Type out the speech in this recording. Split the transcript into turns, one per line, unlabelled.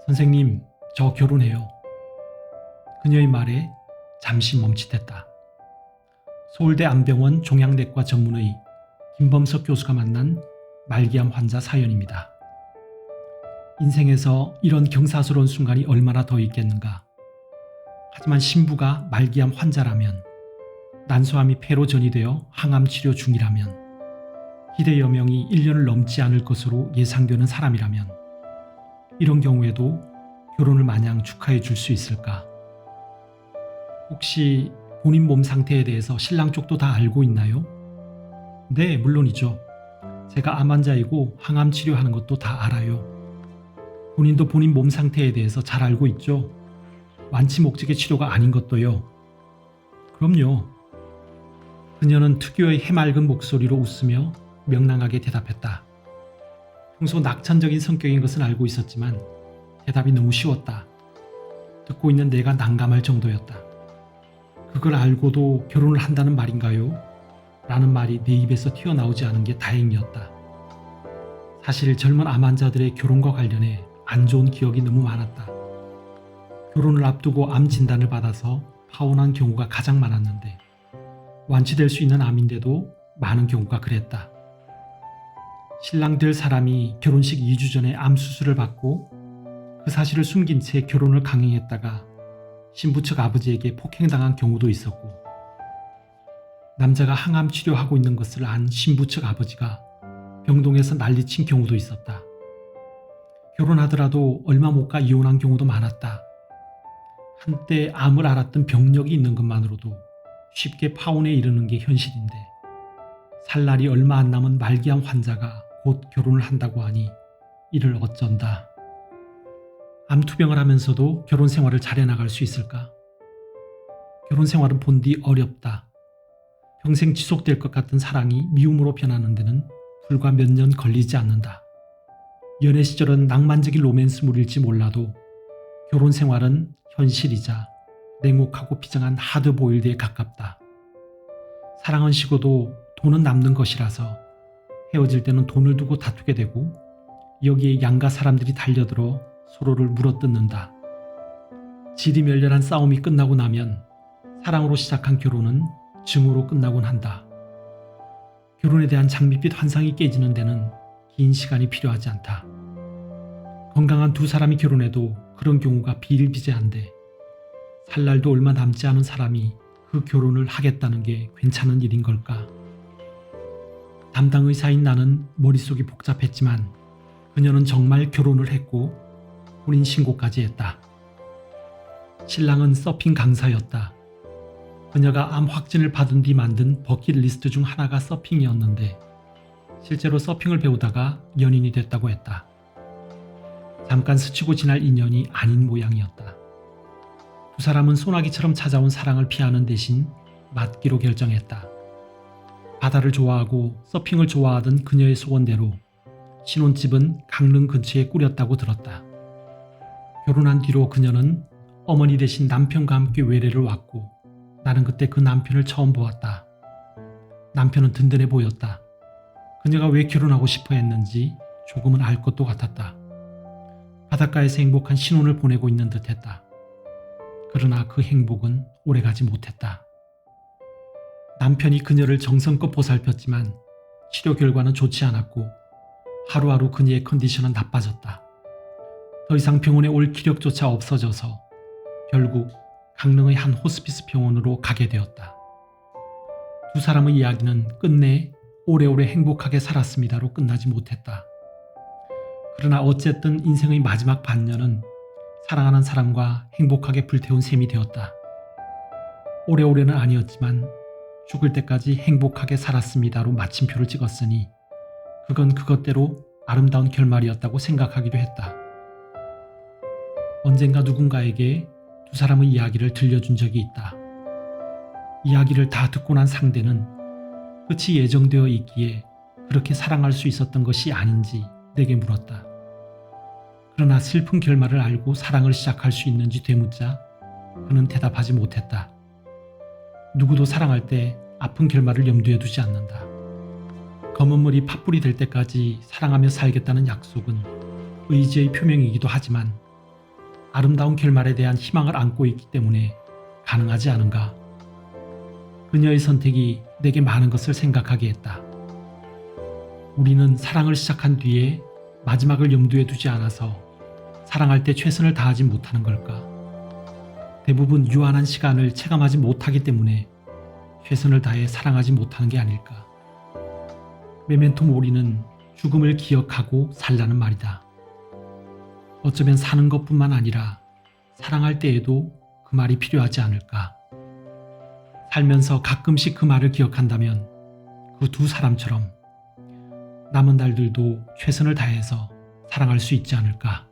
선생님, 저 결혼해요. 그녀의 말에 잠시 멈칫했다. 서울대 안병원 종양내과 전문의 김범석 교수가 만난 말기암 환자 사연입니다. 인생에서 이런 경사스러운 순간이 얼마나 더 있겠는가. 하지만 신부가 말기암 환자라면, 난소암이 폐로 전이되어 항암 치료 중이라면, 희대 여명이 1년을 넘지 않을 것으로 예상되는 사람이라면 이런 경우에도 결혼을 마냥 축하해 줄 수 있을까? 혹시 본인 몸 상태에 대해서 신랑 쪽도 다 알고 있나요? 네, 물론이죠. 제가 암 환자이고 항암 치료하는 것도 다 알아요. 본인도 본인 몸 상태에 대해서 잘 알고 있죠? 완치 목적의 치료가 아닌 것도요. 그럼요. 그녀는 특유의 해맑은 목소리로 웃으며 명랑하게 대답했다. 평소 낙천적인 성격인 것은 알고 있었지만 대답이 너무 쉬웠다. 듣고 있는 내가 난감할 정도였다. 그걸 알고도 결혼을 한다는 말인가요? 라는 말이 내 입에서 튀어나오지 않은 게 다행이었다. 사실 젊은 암 환자들의 결혼과 관련해 안 좋은 기억이 너무 많았다. 결혼을 앞두고 암 진단을 받아서 파혼한 경우가 가장 많았는데 완치될 수 있는 암인데도 많은 경우가 그랬다. 신랑 될 사람이 결혼식 2주 전에 암 수술을 받고 그 사실을 숨긴 채 결혼을 강행했다가 신부 측 아버지에게 폭행당한 경우도 있었고, 남자가 항암 치료하고 있는 것을 안 신부 측 아버지가 병동에서 난리친 경우도 있었다. 결혼하더라도 얼마 못 가 이혼한 경우도 많았다. 한때 암을 앓았던 병력이 있는 것만으로도 쉽게 파혼에 이르는 게 현실인데, 살 날이 얼마 안 남은 말기암 환자가 곧 결혼을 한다고 하니 이를 어쩐다. 암투병을 하면서도 결혼 생활을 잘 해나갈 수 있을까? 결혼 생활은 본디 어렵다. 평생 지속될 것 같은 사랑이 미움으로 변하는 데는 불과 몇 년 걸리지 않는다. 연애 시절은 낭만적인 로맨스물일지 몰라도 결혼 생활은 현실이자 냉혹하고 비장한 하드보일드에 가깝다. 사랑은 식어도 돈은 남는 것이라서 헤어질 때는 돈을 두고 다투게 되고, 여기에 양가 사람들이 달려들어 서로를 물어뜯는다. 지리멸렬한 싸움이 끝나고 나면 사랑으로 시작한 결혼은 증오로 끝나곤 한다. 결혼에 대한 장밋빛 환상이 깨지는 데는 긴 시간이 필요하지 않다. 건강한 두 사람이 결혼해도 그런 경우가 비일비재한데, 살 날도 얼마 남지 않은 사람이 그 결혼을 하겠다는 게 괜찮은 일인 걸까? 담당 의사인 나는 머릿속이 복잡했지만 그녀는 정말 결혼을 했고 혼인신고까지 했다. 신랑은 서핑 강사였다. 그녀가 암 확진을 받은 뒤 만든 버킷리스트 중 하나가 서핑이었는데 실제로 서핑을 배우다가 연인이 됐다고 했다. 잠깐 스치고 지날 인연이 아닌 모양이었다. 두 사람은 소나기처럼 찾아온 사랑을 피하는 대신 맞기로 결정했다. 바다를 좋아하고 서핑을 좋아하던 그녀의 소원대로 신혼집은 강릉 근처에 꾸렸다고 들었다. 결혼한 뒤로 그녀는 어머니 대신 남편과 함께 외래를 왔고, 나는 그때 그 남편을 처음 보았다. 남편은 든든해 보였다. 그녀가 왜 결혼하고 싶어 했는지 조금은 알 것도 같았다. 바닷가에서 행복한 신혼을 보내고 있는 듯했다. 그러나 그 행복은 오래가지 못했다. 남편이 그녀를 정성껏 보살폈지만 치료 결과는 좋지 않았고 하루하루 그녀의 컨디션은 나빠졌다. 더 이상 병원에 올 기력조차 없어져서 결국 강릉의 한 호스피스 병원으로 가게 되었다. 두 사람의 이야기는 끝내 오래오래 행복하게 살았습니다로 끝나지 못했다. 그러나 어쨌든 인생의 마지막 반년은 사랑하는 사람과 행복하게 불태운 셈이 되었다. 오래오래는 아니었지만 죽을 때까지 행복하게 살았습니다로 마침표를 찍었으니 그건 그것대로 아름다운 결말이었다고 생각하기도 했다. 언젠가 누군가에게 두 사람의 이야기를 들려준 적이 있다. 이야기를 다 듣고 난 상대는 끝이 예정되어 있기에 그렇게 사랑할 수 있었던 것이 아닌지 내게 물었다. 그러나 슬픈 결말을 알고 사랑을 시작할 수 있는지 되묻자 그는 대답하지 못했다. 누구도 사랑할 때 아픈 결말을 염두에 두지 않는다. 검은 머리 팥불이 될 때까지 사랑하며 살겠다는 약속은 의지의 표명이기도 하지만 아름다운 결말에 대한 희망을 안고 있기 때문에 가능하지 않은가? 그녀의 선택이 내게 많은 것을 생각하게 했다. 우리는 사랑을 시작한 뒤에 마지막을 염두에 두지 않아서 사랑할 때 최선을 다하지 못하는 걸까? 대부분 유한한 시간을 체감하지 못하기 때문에 최선을 다해 사랑하지 못하는 게 아닐까? 메멘토 모리는 죽음을 기억하고 살라는 말이다. 어쩌면 사는 것뿐만 아니라 사랑할 때에도 그 말이 필요하지 않을까? 살면서 가끔씩 그 말을 기억한다면 그 두 사람처럼 남은 날들도 최선을 다해서 사랑할 수 있지 않을까?